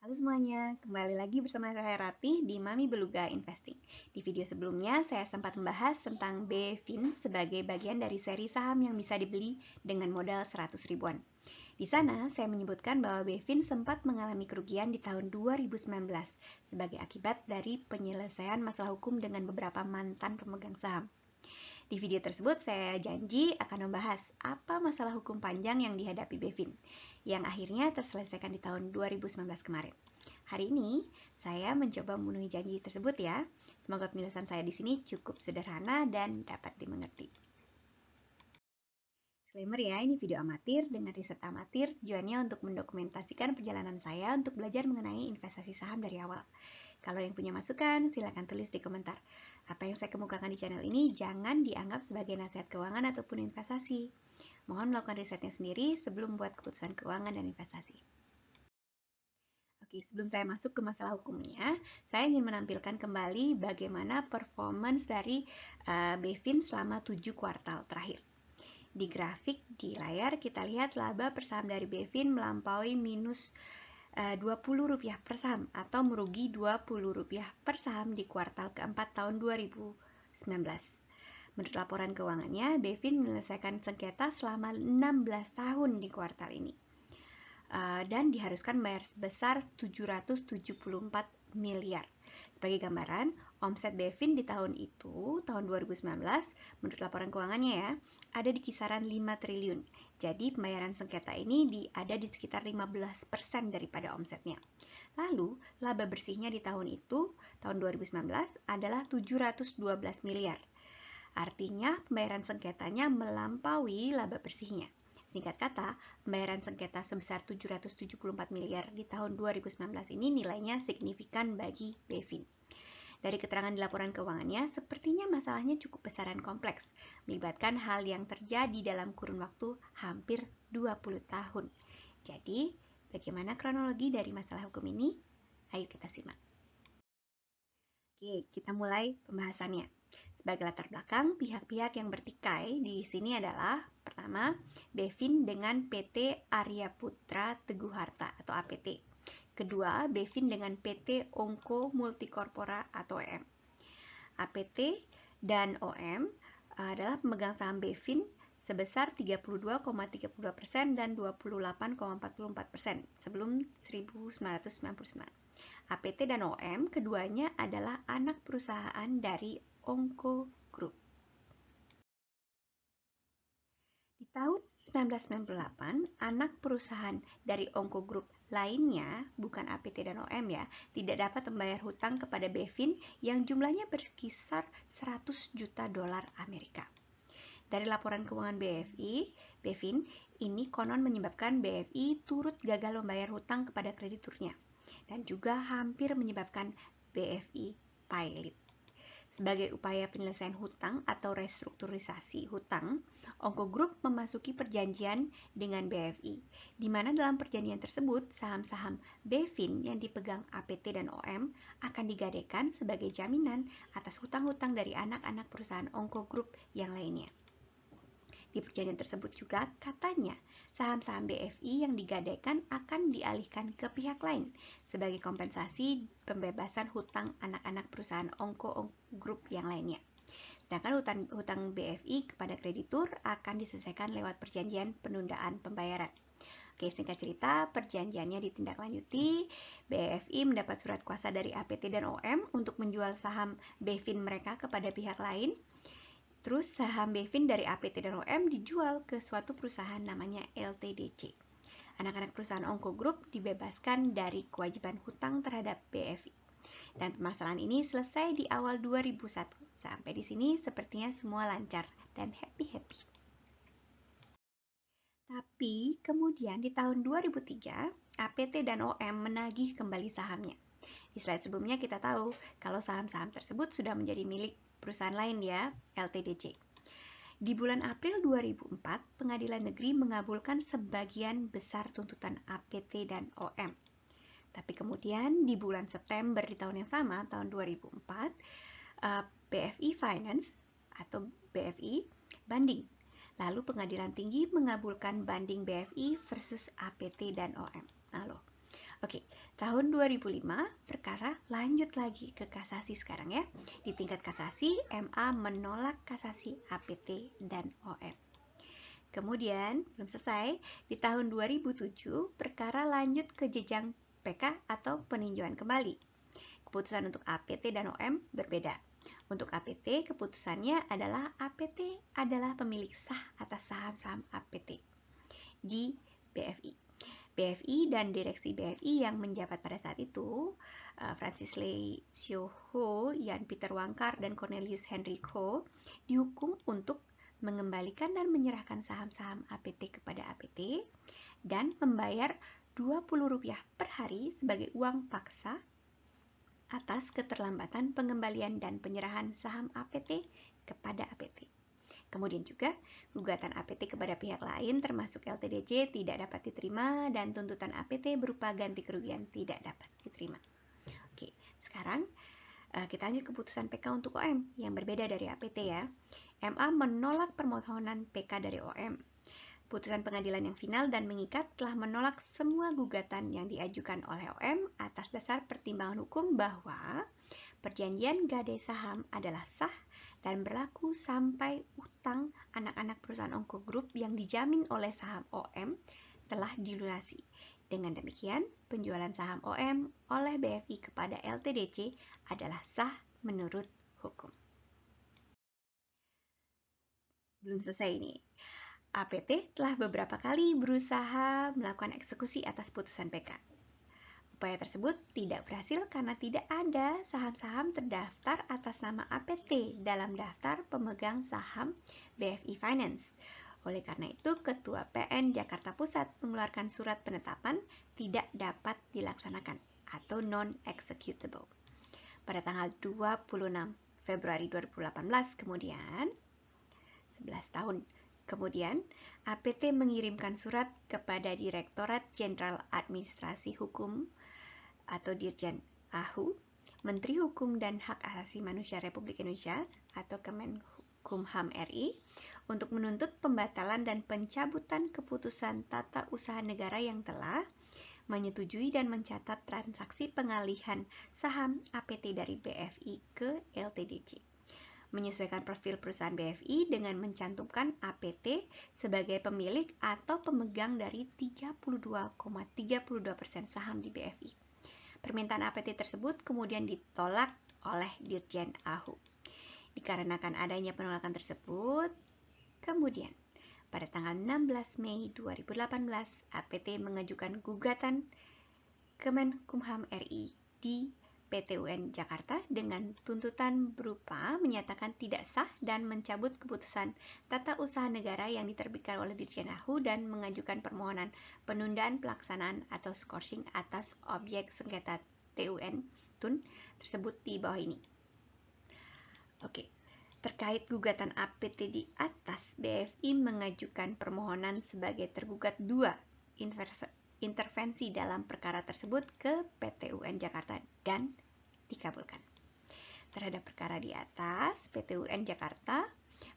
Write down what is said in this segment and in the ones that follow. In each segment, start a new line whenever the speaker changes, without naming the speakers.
Halo semuanya, kembali lagi bersama saya Ratih di Mami Beluga Investing. Di video sebelumnya, saya sempat membahas tentang BFIN sebagai bagian dari seri saham yang bisa dibeli dengan modal 100 ribuan. Di sana, saya menyebutkan bahwa BFIN sempat mengalami kerugian di tahun 2019 sebagai akibat dari penyelesaian masalah hukum dengan beberapa mantan pemegang saham. Di video tersebut, saya janji akan membahas apa masalah hukum panjang yang dihadapi BFIN, yang akhirnya terselesaikan di tahun 2019 kemarin. Hari ini, saya mencoba memenuhi janji tersebut ya. Semoga penjelasan saya di sini cukup sederhana dan dapat dimengerti. Disclaimer ya, ini video amatir dengan riset amatir, tujuannya untuk mendokumentasikan perjalanan saya untuk belajar mengenai investasi saham dari awal. Kalau yang punya masukan, silakan tulis di komentar. Apa yang saya kemukakan di channel ini jangan dianggap sebagai nasihat keuangan ataupun investasi. Mohon melakukan risetnya sendiri sebelum membuat keputusan keuangan dan investasi. Oke, sebelum saya masuk ke masalah hukumnya, saya ingin menampilkan kembali bagaimana performance dari BFIN selama 7 kuartal terakhir. Di grafik di layar kita lihat laba per saham dari BFIN melampaui minus Rp20 per saham atau merugi Rp20 per saham di kuartal keempat tahun 2019. Menurut laporan keuangannya, BFIN menyelesaikan sengketa selama 16 tahun di kuartal ini dan diharuskan bayar sebesar 774 miliar. Sebagai gambaran, omset BFIN di tahun itu, tahun 2019, menurut laporan keuangannya ya, ada di kisaran 5 triliun. Jadi pembayaran sengketa ini ada di sekitar 15% daripada omsetnya. Lalu, laba bersihnya di tahun itu, tahun 2019, adalah 712 miliar. Artinya, pembayaran sengketanya melampaui laba bersihnya. Singkat kata, pembayaran sengketa sebesar 774 miliar di tahun 2019 ini nilainya signifikan bagi BFIN. Dari keterangan di laporan keuangannya, sepertinya masalahnya cukup besar dan kompleks, melibatkan hal yang terjadi dalam kurun waktu hampir 20 tahun. Jadi, bagaimana kronologi dari masalah hukum ini? Ayo kita simak. Oke, kita mulai pembahasannya. Sebagai latar belakang, pihak-pihak yang bertikai di sini adalah pertama, BFIN dengan PT Arya Putra Teguh Harta atau APT. Kedua, BFIN dengan PT Ongko Multikorpora atau OM. APT dan OM adalah pemegang saham BFIN sebesar 32,32% dan 28,44% sebelum 1999. APT dan OM keduanya adalah anak perusahaan dari Ongko Group. Di tahun 1998, anak perusahaan dari Ongko Group lainnya, bukan APT dan OM ya, tidak dapat membayar hutang kepada BFIN yang jumlahnya berkisar 100 juta dolar Amerika. Dari laporan keuangan BFIN ini konon menyebabkan BFI turut gagal membayar hutang kepada krediturnya dan juga hampir menyebabkan BFI pailit. Sebagai upaya penyelesaian hutang atau restrukturisasi hutang, Ongko Group memasuki perjanjian dengan BFI, di mana dalam perjanjian tersebut saham-saham BFIN yang dipegang APT dan OM akan digadaikan sebagai jaminan atas hutang-hutang dari anak-anak perusahaan Ongko Group yang lainnya. Di perjanjian tersebut juga katanya saham-saham BFI yang digadaikan akan dialihkan ke pihak lain sebagai kompensasi pembebasan hutang anak-anak perusahaan Ongko Group yang lainnya. Sedangkan hutang BFI kepada kreditur akan diselesaikan lewat perjanjian penundaan pembayaran. Oke, singkat cerita, perjanjiannya ditindaklanjuti. BFI mendapat surat kuasa dari APT dan OM untuk menjual saham BFIN mereka kepada pihak lain. Terus saham BFIN dari APT dan OM dijual ke suatu perusahaan namanya LTDC. Anak-anak perusahaan Ongko Group dibebaskan dari kewajiban hutang terhadap BFI. Dan permasalahan ini selesai di awal 2001. Sampai di sini sepertinya semua lancar dan happy-happy. Tapi kemudian di tahun 2003, APT dan OM menagih kembali sahamnya. Di slide sebelumnya kita tahu kalau saham-saham tersebut sudah menjadi milik perusahaan lain ya, LTDC. Di bulan April 2004, Pengadilan Negeri mengabulkan sebagian besar tuntutan APT dan OM. Tapi kemudian di bulan September di tahun yang sama, tahun 2004, BFI Finance atau BFI banding. Lalu Pengadilan Tinggi mengabulkan banding BFI versus APT dan OM. Lalu, Oke, tahun 2005 perkara lanjut lagi ke kasasi sekarang ya. Di tingkat kasasi, MA menolak kasasi APT dan OM. Kemudian, belum selesai, di tahun 2007 perkara lanjut ke jenjang PK atau peninjauan kembali. Keputusan untuk APT dan OM berbeda. Untuk APT, keputusannya adalah APT adalah pemilik sah atas saham-saham APT di BFI. BFI dan direksi BFI yang menjabat pada saat itu, Francis Lee Seo Ho, Yan Peter Wangkar, dan Cornelius Henry Ko, dihukum untuk mengembalikan dan menyerahkan saham-saham APT kepada APT dan membayar Rp20 per hari sebagai uang paksa atas keterlambatan pengembalian dan penyerahan saham APT kepada APT. Kemudian juga, gugatan APT kepada pihak lain termasuk LTDC tidak dapat diterima dan tuntutan APT berupa ganti kerugian tidak dapat diterima. Oke, sekarang kita lanjut keputusan PK untuk OM yang berbeda dari APT ya. MA menolak permohonan PK dari OM. Putusan pengadilan yang final dan mengikat telah menolak semua gugatan yang diajukan oleh OM atas dasar pertimbangan hukum bahwa perjanjian gadai saham adalah sah dan berlaku sampai utang anak-anak perusahaan Ongko Group yang dijamin oleh saham OM telah dilunasi. Dengan demikian, penjualan saham OM oleh BFI kepada LTDC adalah sah menurut hukum. Belum selesai ini. APT telah beberapa kali berusaha melakukan eksekusi atas putusan PK. Upaya tersebut tidak berhasil karena tidak ada saham-saham terdaftar atas nama APT dalam daftar pemegang saham BFI Finance. Oleh karena itu, Ketua PN Jakarta Pusat mengeluarkan surat penetapan tidak dapat dilaksanakan atau non-executable. Pada tanggal 26 Februari 2018 kemudian, 11 tahun kemudian, APT mengirimkan surat kepada Direktorat Jenderal Administrasi Hukum atau Dirjen AHU, Menteri Hukum dan Hak Asasi Manusia Republik Indonesia atau Kemenkumham RI untuk menuntut pembatalan dan pencabutan keputusan tata usaha negara yang telah menyetujui dan mencatat transaksi pengalihan saham APT dari BFI ke LTDC. Menyesuaikan profil perusahaan BFI dengan mencantumkan APT sebagai pemilik atau pemegang dari 32,32% saham di BFI. Permintaan APT tersebut kemudian ditolak oleh Dirjen AHU. Dikarenakan adanya penolakan tersebut, kemudian pada tanggal 16 Mei 2018, APT mengajukan gugatan Kemenkumham RI di PT UN Jakarta dengan tuntutan berupa menyatakan tidak sah dan mencabut keputusan tata usaha negara yang diterbitkan oleh Dirjen AHU dan mengajukan permohonan penundaan pelaksanaan atau skorsing atas objek sengketa TUN TUN tersebut di bawah ini. Oke. Terkait gugatan APT di atas, BFI mengajukan permohonan sebagai tergugat 2 intervensi dalam perkara tersebut ke PT UN Jakarta dan dikabulkan. Terhadap perkara di atas, PT UN Jakarta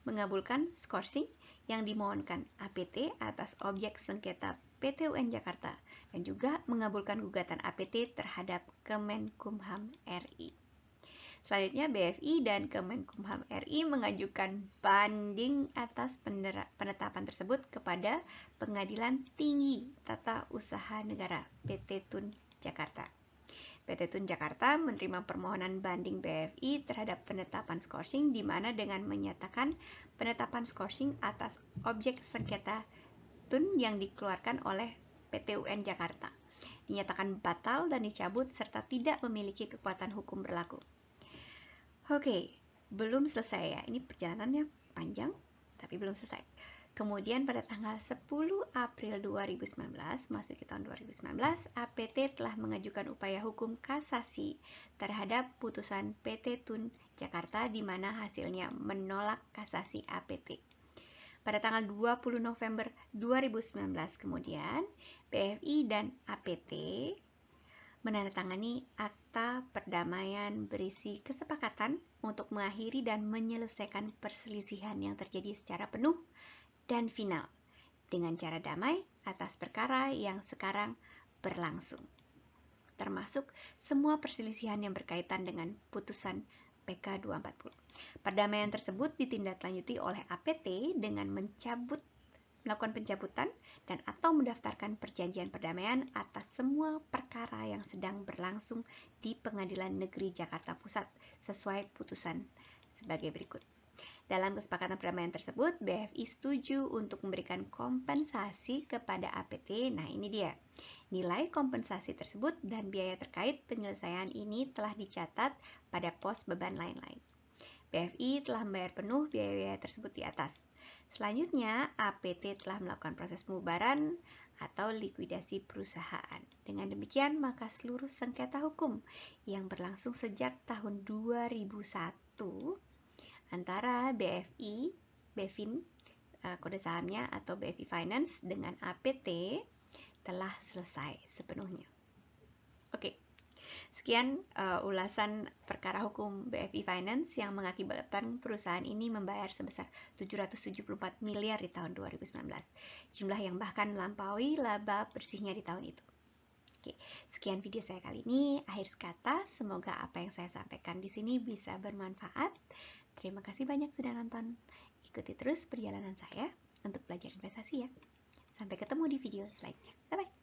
mengabulkan skorsing yang dimohonkan APT atas objek sengketa PT UN Jakarta dan juga mengabulkan gugatan APT terhadap Kemenkumham RI. Selanjutnya, BFI dan Kemenkumham RI mengajukan banding atas penetapan tersebut kepada Pengadilan Tinggi Tata Usaha Negara PT TUN Jakarta. PT TUN Jakarta menerima permohonan banding BFI terhadap penetapan skorsing di mana dengan menyatakan penetapan skorsing atas objek sengketa TUN yang dikeluarkan oleh PT UN Jakarta dinyatakan batal dan dicabut serta tidak memiliki kekuatan hukum berlaku. Oke, belum selesai ya. Ini perjalanannya panjang, tapi belum selesai. Kemudian pada tanggal 10 April 2019, masuk ke tahun 2019, APT telah mengajukan upaya hukum kasasi terhadap putusan PT TUN Jakarta di mana hasilnya menolak kasasi APT. Pada tanggal 20 November 2019 kemudian, BFI dan APT menandatangani akta perdamaian berisi kesepakatan untuk mengakhiri dan menyelesaikan perselisihan yang terjadi secara penuh dan final dengan cara damai atas perkara yang sekarang berlangsung. termasuk semua perselisihan yang berkaitan dengan putusan PK 240. Perdamaian tersebut ditindaklanjuti oleh APT dengan melakukan pencabutan dan atau mendaftarkan perjanjian perdamaian atas semua perkara yang sedang berlangsung di Pengadilan Negeri Jakarta Pusat sesuai putusan sebagai berikut. Dalam kesepakatan perdamaian tersebut, BFI setuju untuk memberikan kompensasi kepada APT. Nah, ini dia. Nilai kompensasi tersebut dan biaya terkait penyelesaian ini telah dicatat pada pos beban lain-lain. BFI telah membayar penuh biaya-biaya tersebut di atas. Selanjutnya, APT telah melakukan proses pembubaran atau likuidasi perusahaan. Dengan demikian, maka seluruh sengketa hukum yang berlangsung sejak tahun 2001 antara BFI, BEFIN, kode sahamnya atau BFI Finance dengan APT telah selesai sepenuhnya. Oke, sekian ulasan perkara hukum BFI Finance yang mengakibatkan perusahaan ini membayar sebesar 774 miliar di tahun 2019. Jumlah yang bahkan melampaui laba bersihnya di tahun itu. Oke, sekian video saya kali ini. Akhir kata, semoga apa yang saya sampaikan di sini bisa bermanfaat. Terima kasih banyak sudah nonton. Ikuti terus perjalanan saya untuk belajar investasi ya. Sampai ketemu di video selanjutnya. Bye-bye.